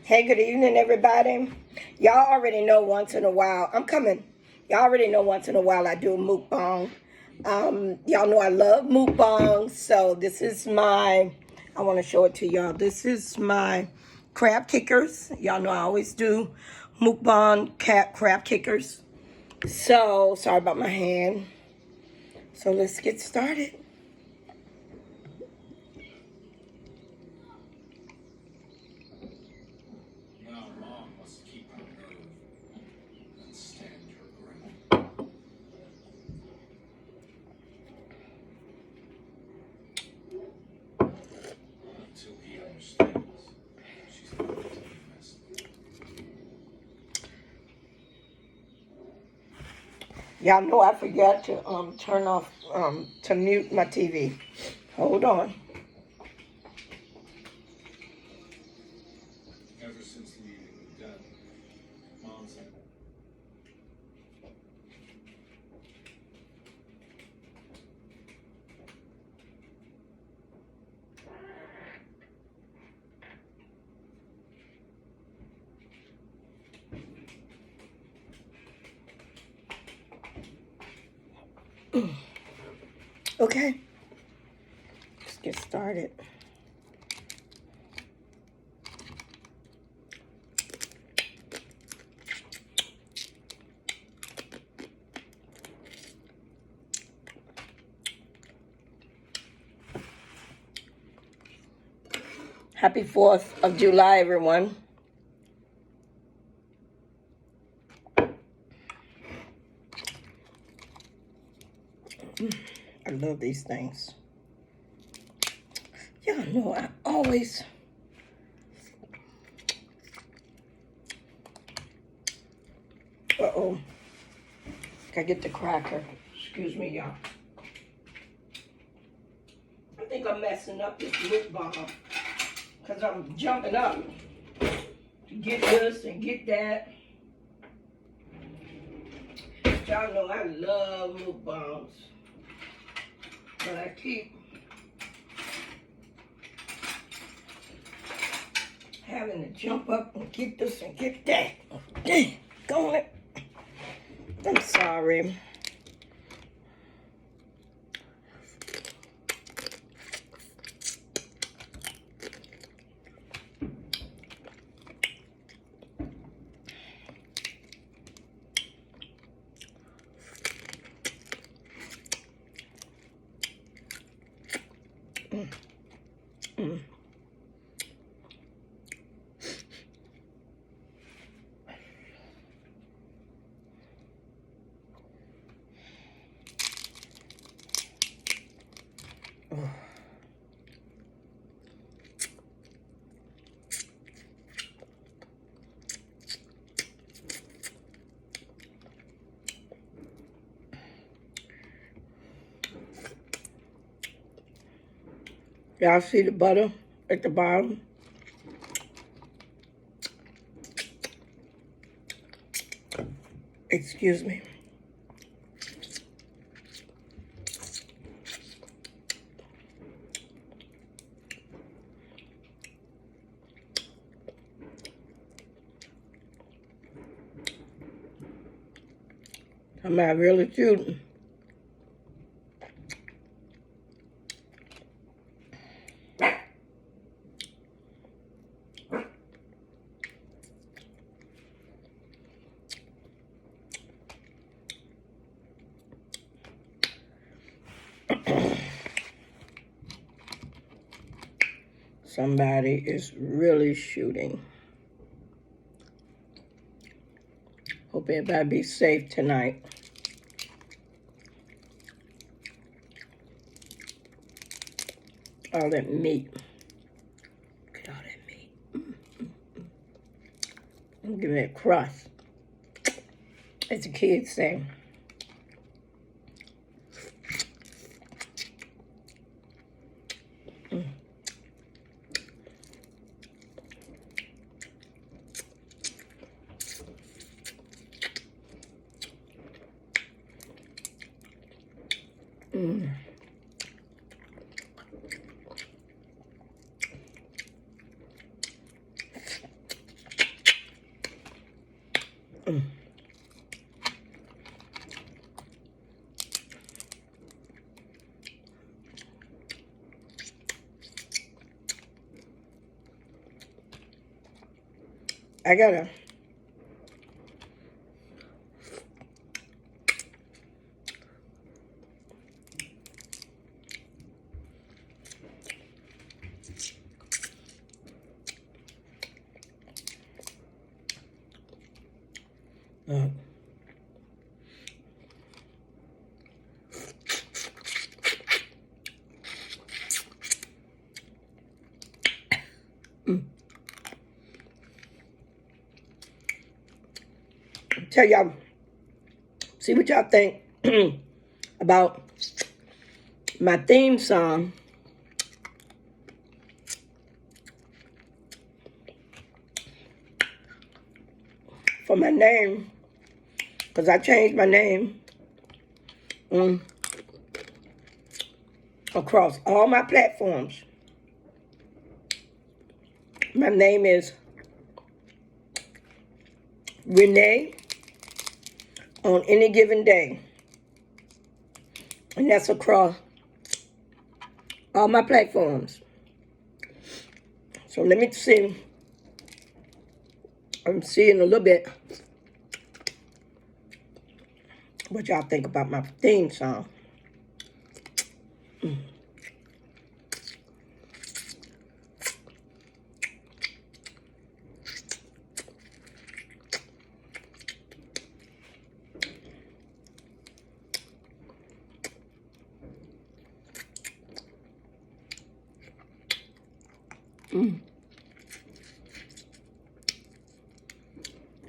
Hey, good evening, everybody. Y'all already know once in a while, I'm coming. Y'all already know once in a while I do a mukbang. Y'all know I love mukbangs, so this is I want to show it to y'all. This is my crab kickers. Y'all know I always do mukbang crab kickers. So, sorry about my hand. So let's get started. Y'all know I forgot to turn off to mute my TV. Hold on. Ever since leaving Dad, Mom said, Okay, let's get started. Happy 4th of July, everyone. I love these things. Y'all know I always... Uh-oh. Gotta get the cracker. Excuse me, y'all. I think I'm messing up this mukbang because I'm jumping up to get this and get that. Y'all know I love mukbangs, but I keep having to jump up and get this and get that. Go on it. I'm sorry. Y'all see the butter at the bottom? Excuse me. I'm not really shooting. Somebody is really shooting. Hope everybody be safe tonight. All that meat. Look at all that meat. Give me a crust. As the kids say. I gotta. Mm. Tell y'all, see what y'all think about my theme song for my name, because I changed my name across all my platforms. My name is Renee on any given day. And that's across all my platforms. So let me see. I'm seeing a little bit what y'all think about my theme song.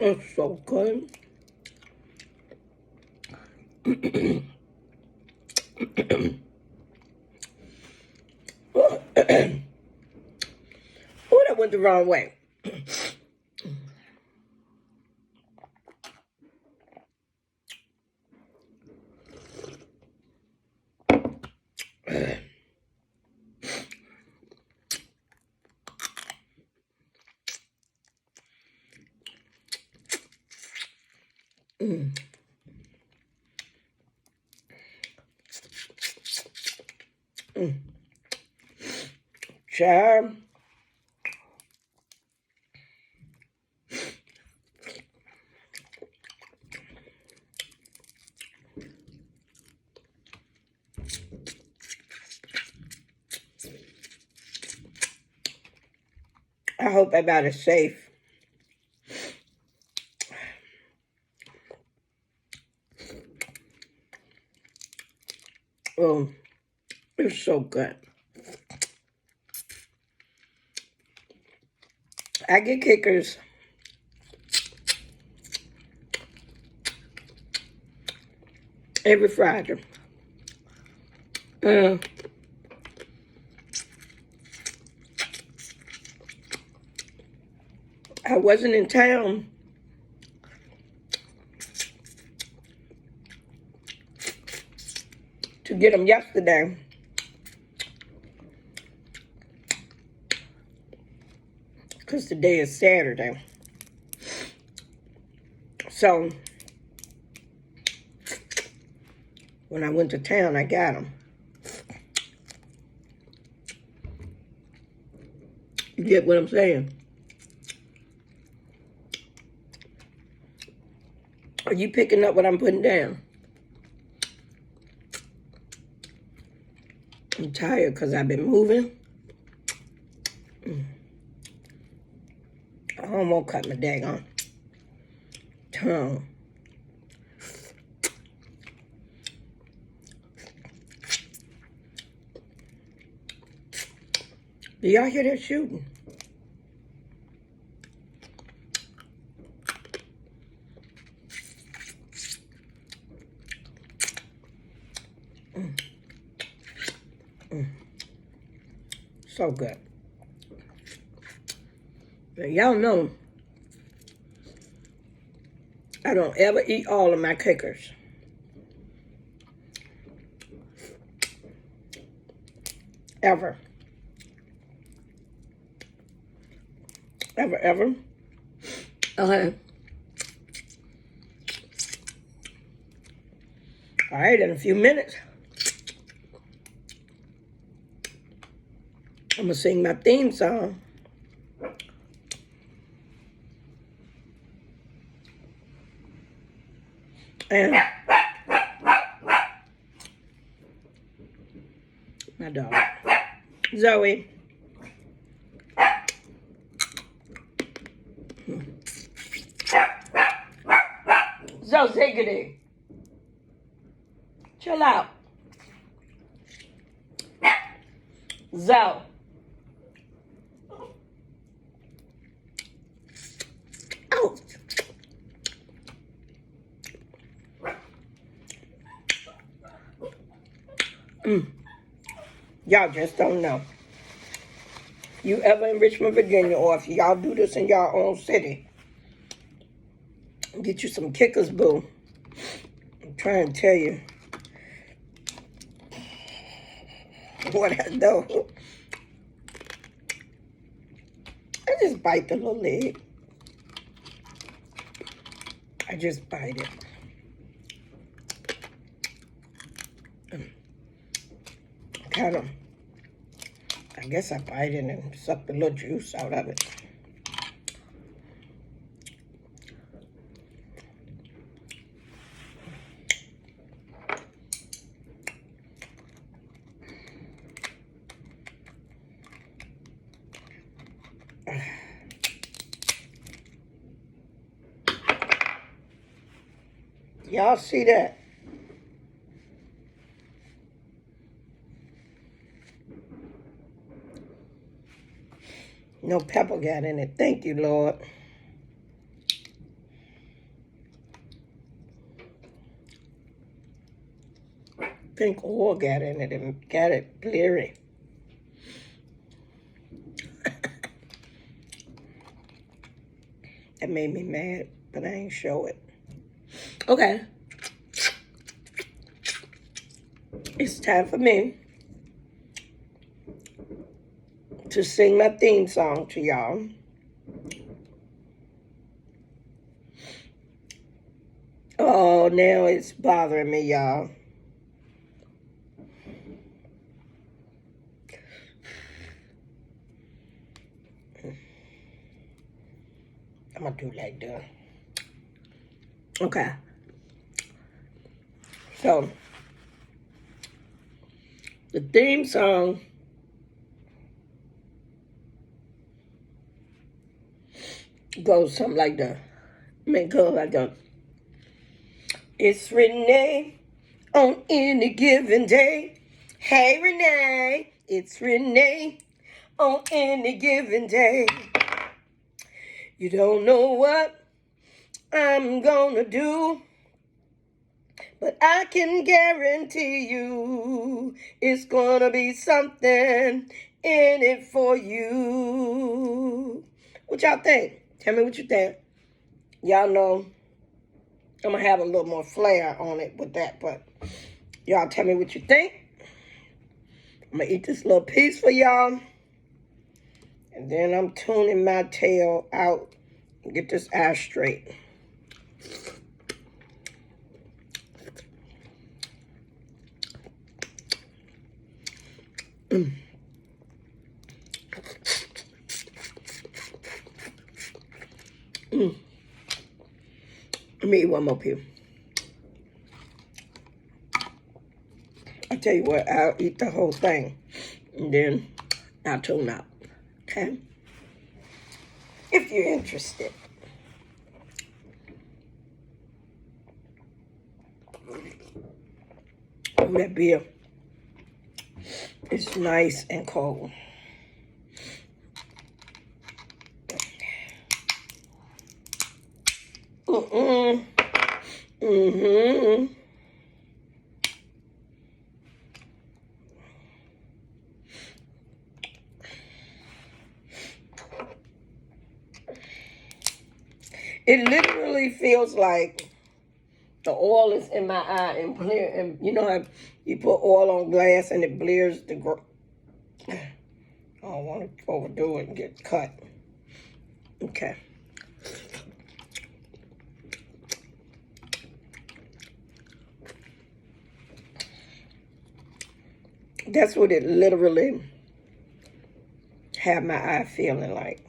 It's so good. Oh, that went the wrong way. Child. I hope everybody's safe. Oh, it's so good. I get kickers every Friday. I wasn't in town to get them yesterday. Because today is Saturday. So, when I went to town, I got them. You get what I'm saying? Are you picking up what I'm putting down? I'm tired because I've been moving. I almost cut my daggone tongue. Do y'all hear that shooting? So good. Now, y'all know I don't ever eat all of my kickers. Ever. Ever, ever. All right, in a few minutes, I'm going to sing my theme song. And my dog, Zoe. Zoe, ziggity. Chill out. Zoe. Oh. Y'all just don't know. You ever in Richmond, Virginia, or if y'all do this in your own city, get you some kickers, boo. I'm trying to tell you what I know. I just bite the little leg. I just bite it. Kind of, I guess I bite it and suck the little juice out of it. Y'all see that? No pepper got in it. Thank you, Lord. Pink oil got in it and got it bleary. That made me mad, but I ain't show it. Okay. It's time for me to sing my theme song to y'all. Oh, now it's bothering me, y'all. I'm gonna do like that. Okay. So, the theme song goes something like that. It goes like that. It's Renee on any given day. Hey, Renee. It's Renee on any given day. You don't know what I'm gonna do, but I can guarantee you it's gonna be something in it for you. What y'all think? Tell me what you think. Y'all know I'm gonna have a little more flair on it with that, but y'all tell me what you think. I'm gonna eat this little piece for y'all, and then I'm tuning my tail out and get this eye straight. Let me eat one more piece. I tell you what, I'll eat the whole thing, and then I'll tune out, okay? If you're interested. Oh, that beer is nice and cold. It literally feels like the oil is in my eye and clear. And you know how you put oil on glass and it blears the. I don't want to overdo it and get cut. Okay. That's what it literally had my eye feeling like.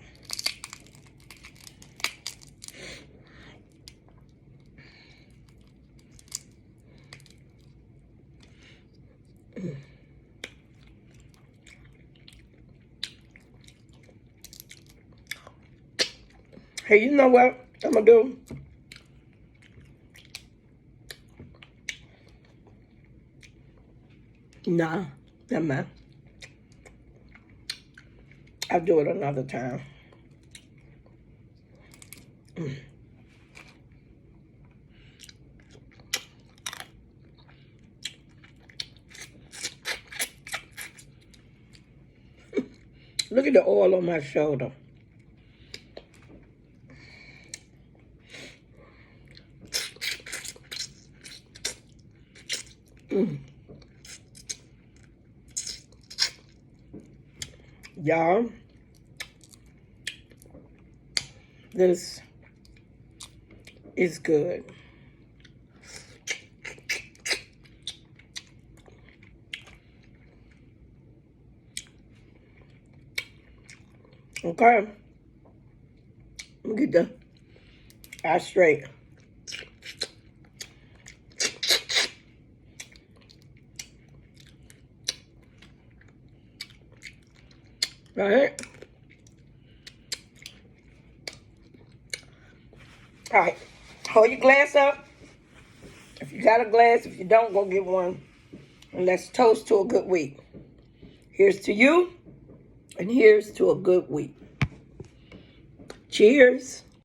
Hey, you know what I'm gonna do? Nah, never mind. I'll do it another time. Look at the oil on my shoulder. Y'all, this is good. Okay. Let me get the eye straight. Right. All right. Hold your glass up. If you got a glass, if you don't, go get one. And let's toast to a good week. Here's to you, and here's to a good week. Cheers.